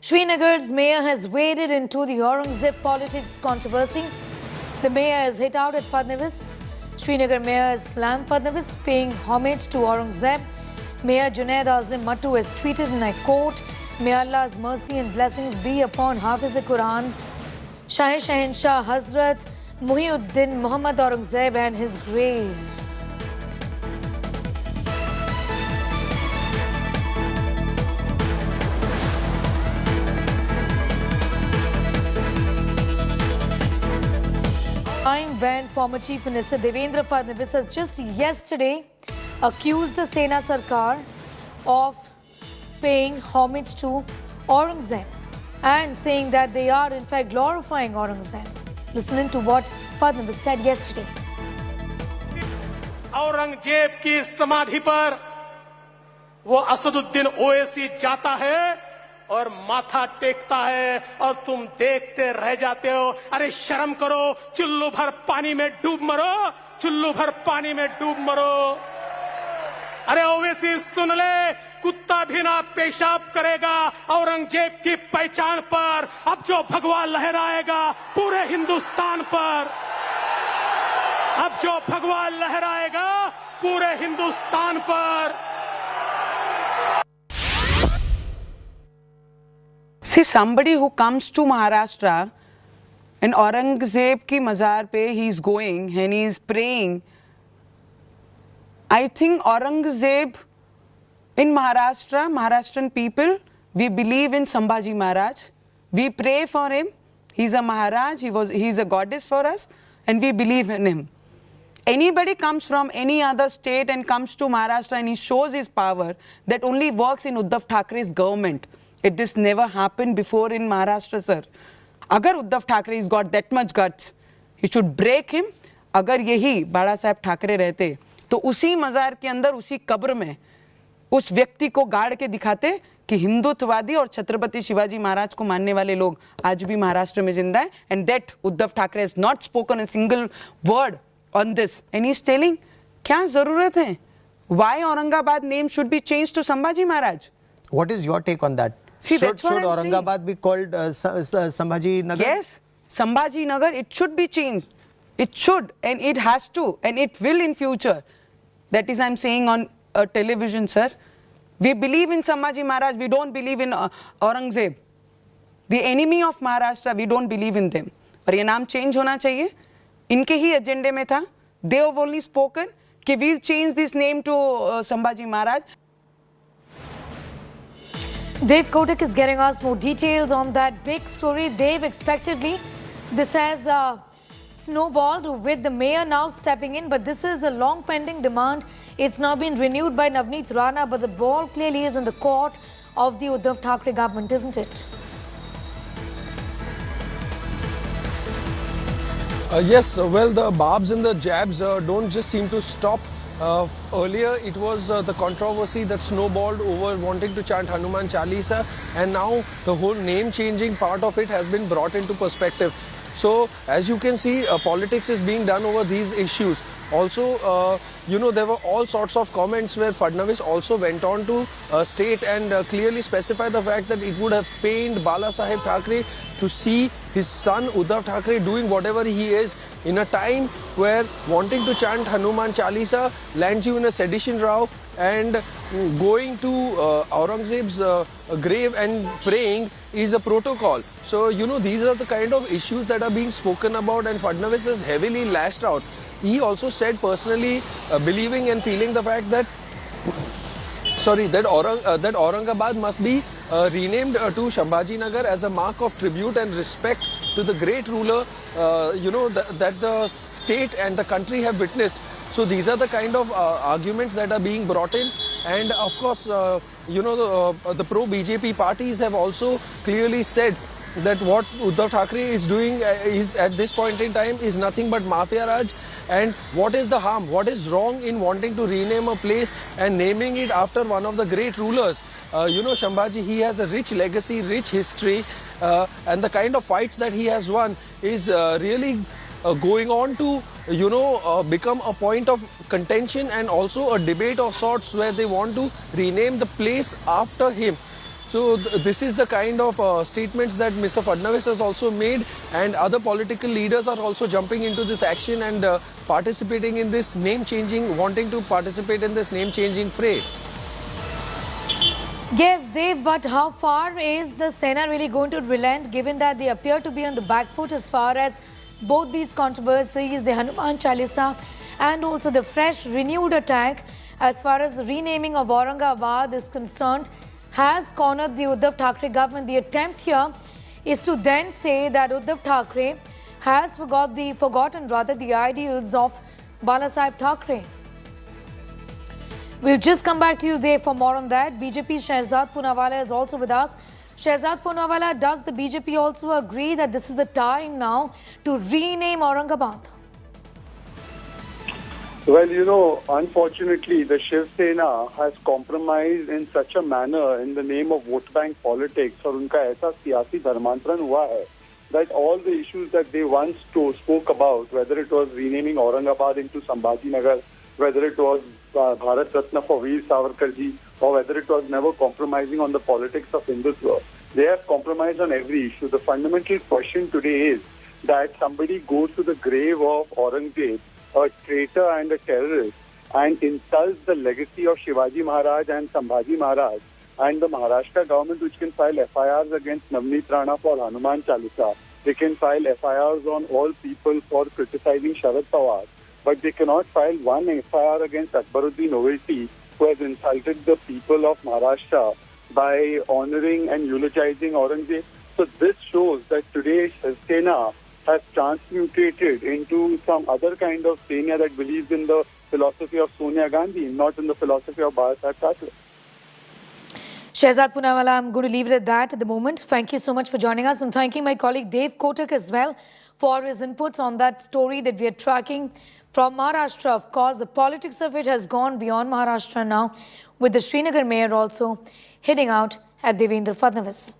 Srinagar's mayor has waded into the Aurangzeb politics controversy. The mayor has hit out at Fadnavis. Srinagar mayor has slammed Fadnavis, paying homage to Aurangzeb. Mayor Junaid Azim Mattu has tweeted, and I quote, "May Allah's mercy and blessings be upon Hafiz-e-Quran, Shahenshah Hazrat Muhyiddin Muhammad Aurangzeb and his grave." When former Chief Minister Devendra Fadnavis has just yesterday accused the Sena Sarkar of paying homage to Aurangzeb and saying that they are in fact glorifying Aurangzeb. Listening to what Fadnavis said yesterday. Aurangzeb की समाधि पर वो असदुद्दीन ओवैसी जाता है और माथा टेकता है और तुम देखते रह जाते हो। अरे शर्म करो, चुल्लू भर पानी में डूब मरो, चुल्लू भर पानी में डूब मरो। अरे ओवैसी सुन ले, कुत्ता भी ना पेशाब करेगा औरंगजेब की पहचान पर। अब जो भगवा लहराएगा पूरे हिंदुस्तान पर, अब जो भगवा लहराएगा पूरे हिंदुस्तान पर। See, somebody who comes to Maharashtra and Aurangzeb ki mazar pe he's going and he's praying. I think Aurangzeb in Maharashtra, Maharashtrian people, we believe in Sambhaji Maharaj. We pray for him. He's a Maharaj, he's a goddess for us and we believe in him. Anybody comes from any other state and comes to Maharashtra and he shows his power, that only works in Uddhav Thackeray's government. This never happened before in Maharashtra, sir. Agar Uddhav Thackeray has got that much guts, he should break him. Agar yehi Balasaheb Thackeray रहते, तो उसी मजार के अंदर, उसी कब्र में उस व्यक्ति को गाड़ के दिखाते कि हिंदुत्ववादी और छत्रपति शिवाजी महाराज को मानने वाले लोग आज भी महाराष्ट्र में जिंदा है. And that Uddhav Thackeray has not spoken a single word on this. And he is telling, क्या जरूरत है? Why Aurangabad name should be changed to Sambhaji Maharaj? What is your take on that? See, should Aurangabad be called Sambhaji Nagar? Yes, Sambhaji Nagar, it should be changed. It should and it has to and it will in future. That is, I'm saying on television, sir. We believe in Sambhaji Maharaj, we don't believe in Aurangzeb. The enemy of Maharashtra, we don't believe in them. और ये नाम change होना चाहिए. इनके ही एजेंडे में था. They have only spoken कि we'll change this name to Sambhaji Maharaj. Dev Kotak is getting us more details on that big story. Dev, expectedly, this has snowballed with the mayor now stepping in, but this is a long pending demand. It's now been renewed by Navneet, Rana, but the ball clearly is in the court of the Uddhav Thackeray government, isn't it? Yes, well, the barbs and the jabs don't just seem to stop. Earlier it was the controversy that snowballed over wanting to chant Hanuman Chalisa, and now the whole name changing part of it has been brought into perspective. So as you can see, politics is being done over these issues. Also, there were all sorts of comments where Fadnavis also went on to state and clearly specify the fact that it would have pained Balasaheb Thackeray to see his son Uddhav Thackeray doing whatever he is in a time where wanting to chant Hanuman Chalisa lands you in a sedition row, and going to Aurangzeb's grave and praying is a protocol. So, these are the kind of issues that are being spoken about, and Fadnavis has heavily lashed out. He also said personally believing and feeling the fact that that Aurangabad must be renamed to Sambhaji Nagar as a mark of tribute and respect to the great ruler that the state and the country have witnessed. So these are the kind of arguments that are being brought in, and of course the pro-BJP parties have also clearly said that what Uddhav Thackeray is doing is at this point in time is nothing but Mafia Raj. And what is the harm? What is wrong in wanting to rename a place and naming it after one of the great rulers? Sambhaji, he has a rich legacy, rich history, and the kind of fights that he has won is really going on to, become a point of contention and also a debate of sorts where they want to rename the place after him. So this is the kind of statements that Mr Fadnavis has also made, and other political leaders are also jumping into this action and participating in this name changing, wanting to participate in this name changing fray. Yes, Dev, but how far is the Sena really going to relent, given that they appear to be on the back foot as far as both these controversies, the Hanuman Chalisa and also the fresh renewed attack as far as the renaming of Aurangabad is concerned, has cornered the Uddhav Thackeray government. The attempt here is to then say that Uddhav Thackeray has forgotten the ideals of Balasaheb Thackeray. We'll just come back to you there for more on that. BJP's Shehzad Poonawalla is also with us. Shehzad Poonawalla, does the BJP also agree that this is the time now to rename Aurangabad? Well, you know, unfortunately, the Shiv Sena has compromised in such a manner in the name of vote bank politics, और उनका ऐसा सियासी धर्मांतरण हुआ है that all the issues that they once spoke about, whether it was renaming Aurangabad into Sambhaji Nagar, whether it was Bharat Ratna for Veer Savarkarji, or whether it was never compromising on the politics of Hindutva, they have compromised on every issue. The fundamental question today is that somebody goes to the grave of Aurangzeb, a traitor and a terrorist, and insults the legacy of Shivaji Maharaj and Sambhaji Maharaj, and the Maharashtra government, which can file FIRs against Navneet Rana for Hanuman Chalisa. They can file FIRs on all people for criticizing Sharad Pawar, but they cannot file one FIR against Akbaruddin Owaisi, who has insulted the people of Maharashtra by honoring and eulogizing Aurangzeb. So this shows that today Shiv Sena has transmutated into some other kind of Sena that believes in the philosophy of Sonia Gandhi, not in the philosophy of Balasaheb Thackeray. Shehzad Poonawalla, I'm going to leave it at that at the moment. Thank you so much for joining us. I'm thanking my colleague Dev Kotak as well for his inputs on that story that we are tracking from Maharashtra. Of course, the politics of it has gone beyond Maharashtra now, with the Srinagar mayor also hitting out at Devendra Fadnavis.